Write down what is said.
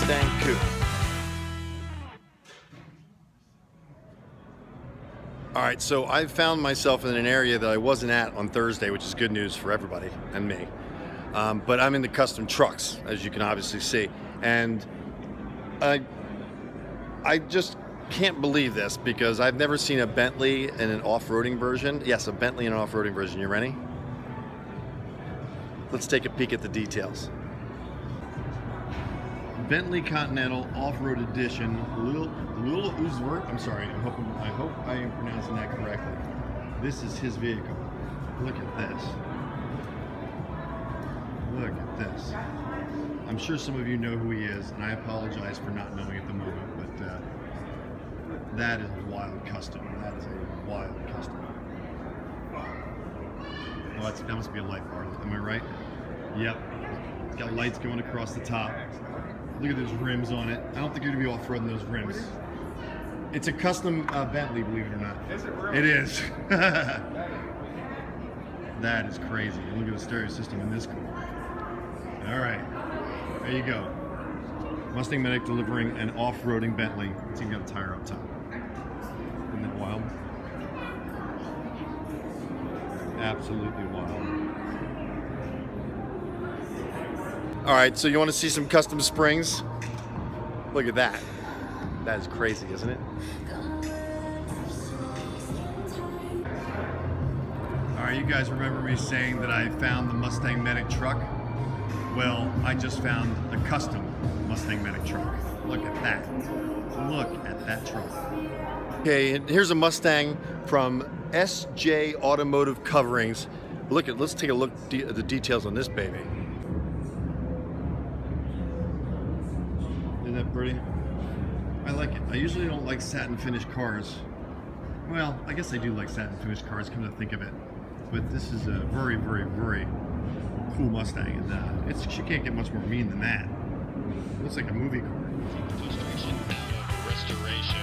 Mustang coupe. All right, so I found myself in an area that I wasn't at on Thursday, which is good news for everybody and me. But I'm in the custom trucks, as you can obviously see. And I just can't believe this because I've never seen a Bentley in an off-roading version. Yes, a Bentley in an off-roading version. You ready? Let's take a peek at the details. Bentley Continental Off-Road Edition, Lil Uzvert. I'm sorry, I hope I am pronouncing that correctly. This is his vehicle. Look at this. Look at this. I'm sure some of you know who he is, and I apologize for not knowing at the moment, but that is a wild custom. That is a wild custom. Oh, that must be a light bar. Am I right? Yep. It's got lights going across the top. Look at those rims on it. I don't think you're gonna be off-roading those rims. It's a custom Bentley, believe it or not. Is it really? It is. That is crazy. Look at the stereo system in this car. All right, there you go. MustangMedic delivering an off-roading Bentley. It's even got a tire up top. Isn't that wild? Absolutely wild. All right, so you want to see some custom springs? Look at that. That is crazy, isn't it? All right, you guys remember me saying that I found the MustangMedic truck? Well, I just found a custom MustangMedic truck. Look at that. Look at that truck. Okay, and here's a Mustang from SJ Automotive Coverings. Let's take a look at the details on this baby. Isn't that pretty? I like it. I usually don't like satin finished cars. Well, I guess I do like satin finished cars, come to think of it. But this is a very, very, very cool Mustang, and she can't get much more mean than that. It looks like a movie car. Restoration.